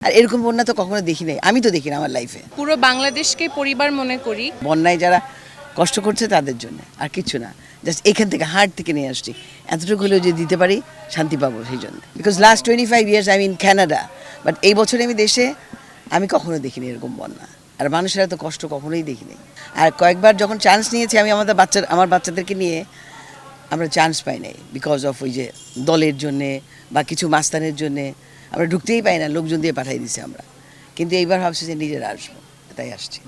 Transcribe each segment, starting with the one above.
আর এরকম বন্যা তো কখনো দেখি নাই, আমি তো দেখি না আমার লাইফে। পুরো বাংলাদেশকে পরিবার মনে করি। বন্যায় যারা কষ্ট করছে তাদের জন্য, আর কিছু না, জাস্ট এখান থেকে হার্ট থেকে নিয়ে আসছি। এতটুকু হলেও যদি দিতে পারি শান্তি পাবো সেই জন্য। Because last 25 years I in Canada, but এই বছরে আমি দেশে আমি কখনো দেখিনি এরকম বন্যা, আর মানুষের এত কষ্ট কখনোই দেখিনি। আর কয়েকবার যখন চান্স নিয়েছি আমি আমার বাচ্চাদেরকে নিয়ে, আমরা চান্স পাই নাই বিকজ অফ ওই যে দলের জন্যে বা কিছু মাস্তানের জন্যে আমরা ঢুকতেই পাই না, লোকজন দিয়ে পাঠাই দিছি আমরা। কিন্তু এইবার ভাবছি যে নিজেরা আসবো, তাই আসছি,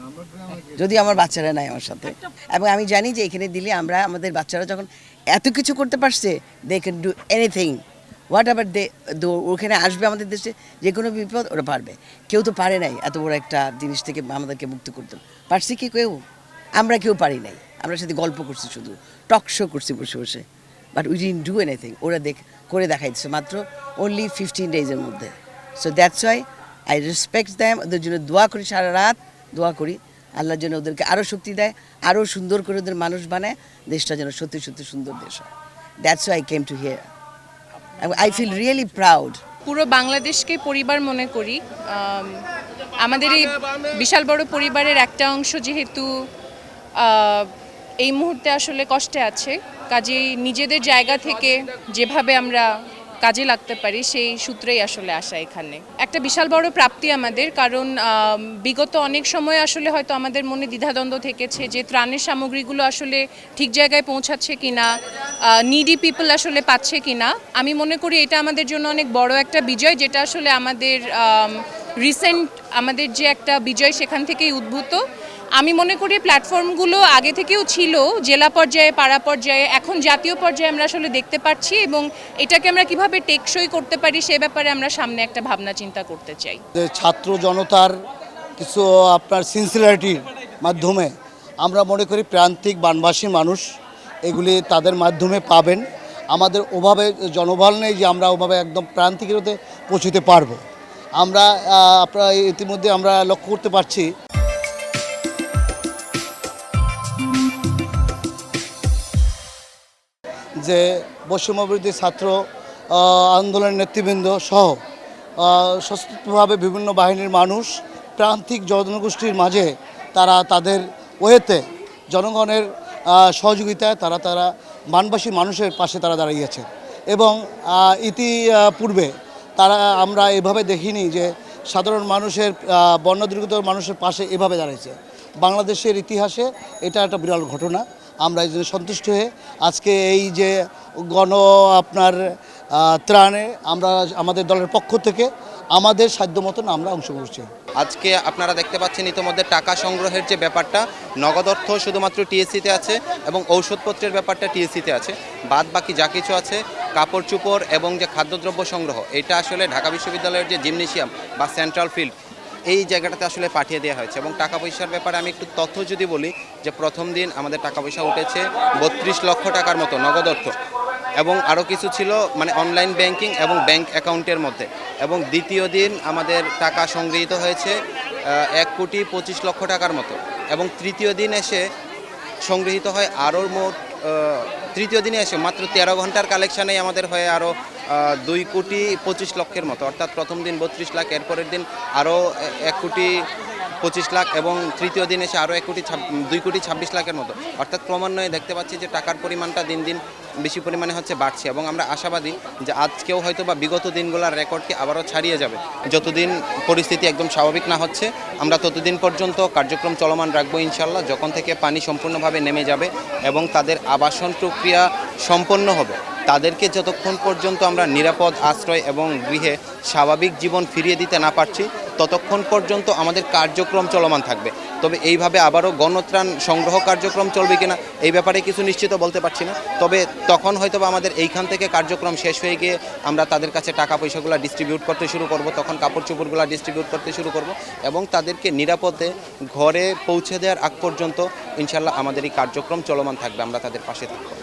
যদি আমার বাচ্চারা নাই আমার সাথে। এবং আমি জানি যে এখানে দিলে আমরা, আমাদের বাচ্চারা যখন এত কিছু করতে পারছে, they can do anything, whatever they, ওখানে আসবে আমাদের দেশে যে কোনো বিপদ ওরা পারবে। কেউ তো পারে নাই এত বড় একটা জিনিস থেকে আমাদেরকে মুক্ত করতে, পারছি কি কেউ? আমরা কেউ পারি নাই, আমরা সাথে গল্প করছি, শুধু টক শো করছি বসে বসে, but we didn't do anything. ওরা করে দেখাই দিচ্ছে মাত্র অনলি 15 ডেজের মধ্যে। So that's why I respect them. ওদের জন্য দোয়া করি, সারা রাত দোয়া করি আল্লাহর জন্য ওদেরকে আরও শক্তি দেয়, আরও সুন্দর করে ওদের মানুষ বানায়, দেশটা যেন সত্যি সত্যি সুন্দর দেশ হয়। That's why I came to here. I feel really proud. পুরো বাংলাদেশকে পরিবার মনে করি। আমাদের এই বিশাল বড় পরিবারের একটা অংশ যেহেতু এই মুহূর্তে আসলে কষ্টে আছে, কাজেই নিজেদের জায়গা থেকে যেভাবে আমরা কাজে লাগতে পারি সেই সূত্রেই আসলে আসা এখানে। একটা বিশাল বড় প্রাপ্তি আমাদের, কারণ বিগত অনেক সময় আসলে হয়তো আমাদের মনে দ্বিধাদ্বন্দ্ব থেকেছে যে ত্রাণের সামগ্রীগুলো আসলে ঠিক জায়গায় পৌঁছাচ্ছে কিনা, নিডি পিপল আসলে পাচ্ছে কিনা। আমি মনে করি এটা আমাদের জন্য অনেক বড় একটা বিজয়, যেটা আসলে আমাদের রিসেন্ট আমাদের যে একটা বিজয় সেখান থেকেই উদ্ভূত। আমি মনে করি প্ল্যাটফর্মগুলো আগে থেকেও ছিল, জেলা পর্যায়ে, পাড়া পর্যায়ে, এখন জাতীয় পর্যায়ে আমরা আসলে দেখতে পাচ্ছি, এবং এটাকে আমরা কিভাবে টেকসই করতে পারি সে ব্যাপারে আমরা সামনে একটা ভাবনা চিন্তা করতে চাই। ছাত্র জনতার কিছু আপনার সিনসিয়ারিটির মাধ্যমে আমরা মনে করি প্রান্তিক বানবাসী মানুষ এগুলি তাদের মাধ্যমে পাবেন। আমাদের ওভাবে জনবল নেই যে আমরা ওভাবে একদম প্রান্তিকতে পৌঁছতে পারবো। আমরা আপনার ইতিমধ্যে আমরা লক্ষ্য করতে পারছি যে বৈষম্যবিরোধী ছাত্র আন্দোলনের নেতৃবৃন্দ সহ সশস্ত্রভাবে বিভিন্ন বাহিনীর মানুষ প্রান্তিক জনগোষ্ঠীর মাঝে তারা তাদের ওয়েতে জনগণের সহযোগিতায় তারা বানবাসী মানুষের পাশে তারা দাঁড়িয়েছে। এবং ইতিপূর্বে আমরা এভাবে দেখিনি যে সাধারণ মানুষের বন্যা দুর্গত মানুষের পাশে এভাবে দাঁড়িয়েছে। বাংলাদেশের ইতিহাসে এটা একটা বিরল ঘটনা। আমরা এই জন্য সন্তুষ্ট হয়ে আজকে এই যে আপনার ত্রাণে আমরা আমাদের দলের পক্ষ থেকে আমাদের সাধ্য মতন আমরা অংশগ্রহণ করছি। আজকে আপনারা দেখতে পাচ্ছেন ইতিমধ্যে টাকা সংগ্রহের যে ব্যাপারটা, নগদ অর্থ শুধুমাত্র টিএসসিতে আছে এবং ঔষধপত্রের ব্যাপারটা টিএসসিতে আছে, বাদ বাকি যা কিছু আছে কাপড় চোপড় এবং যে খাদ্যদ্রব্য সংগ্রহ, এটা আসলে ঢাকা বিশ্ববিদ্যালয়ের যে জিমনেশিয়াম বা সেন্ট্রাল ফিল্ড এই জায়গাটাতে আসলে পাঠিয়ে দেওয়া হয়েছে। এবং টাকা পয়সার ব্যাপারে আমি একটু তথ্য যদি বলি, যে প্রথম দিন আমাদের টাকা পয়সা উঠেছে 32 লক্ষ টাকার মতো নগদ অর্থ, এবং আরও কিছু ছিল মানে অনলাইন ব্যাংকিং এবং ব্যাংক অ্যাকাউন্টের মধ্যে। এবং দ্বিতীয় দিন আমাদের টাকা সংগৃহীত হয়েছে 1,25,00,000 টাকার মতো, এবং তৃতীয় দিন এসে সংগৃহীত হয় আরও মোট তৃতীয় দিনে এসে মাত্র 13 ঘন্টার কালেকশানেই আমাদের হয় আরও 2,25,00,000 মতো। অর্থাৎ প্রথম দিন 32 লাখ, এরপরের দিন আরও 1,25,00,000 এবং তৃতীয় দিন এসে আরও 2,26,00,000 মতো। অর্থাৎ ক্রমান্বয়ে দেখতে পাচ্ছি যে টাকার পরিমাণটা দিন দিন বেশি পরিমাণে বাড়ছে, এবং আমরা আশাবাদী যে আজকেও হয়তো বা বিগত দিনগুলোর রেকর্ডকে আবারও ছাড়িয়ে যাবে। যতদিন পরিস্থিতি একদম স্বাভাবিক না হচ্ছে আমরা ততদিন পর্যন্ত কার্যক্রম চলমান রাখবো ইনশাল্লাহ। যখন থেকে পানি সম্পূর্ণভাবে নেমে যাবে এবং তাদের আবাসন প্রক্রিয়া সম্পন্ন হবে, তাদেরকে যতক্ষণ পর্যন্ত আমরা নিরাপদ আশ্রয় এবং গৃহে স্বাভাবিক জীবন ফিরিয়ে দিতে না পারছি, ততক্ষণ পর্যন্ত আমাদের কার্যক্রম চলমান থাকবে। তবে এইভাবে আবারও গণত্রাণ সংগ্রহ কার্যক্রম চলবে কিনা এই ব্যাপারে কিছু নিশ্চিত বলতে পারছি না। তবে তখন হয়তো বা আমাদের এইখান থেকে কার্যক্রম শেষ হয়ে গিয়ে আমরা তাদের কাছে টাকা পয়সাগুলো ডিস্ট্রিবিউট করতে শুরু করব, তখন কাপড় চোপড়গুলো ডিস্ট্রিবিউট করতে শুরু করব, এবং তাদেরকে নিরাপদে ঘরে পৌঁছে দেওয়ার আগ পর্যন্ত ইনশাল্লাহ আমাদের এই কার্যক্রম চলমান থাকবে, আমরা তাদের পাশে থাকবো।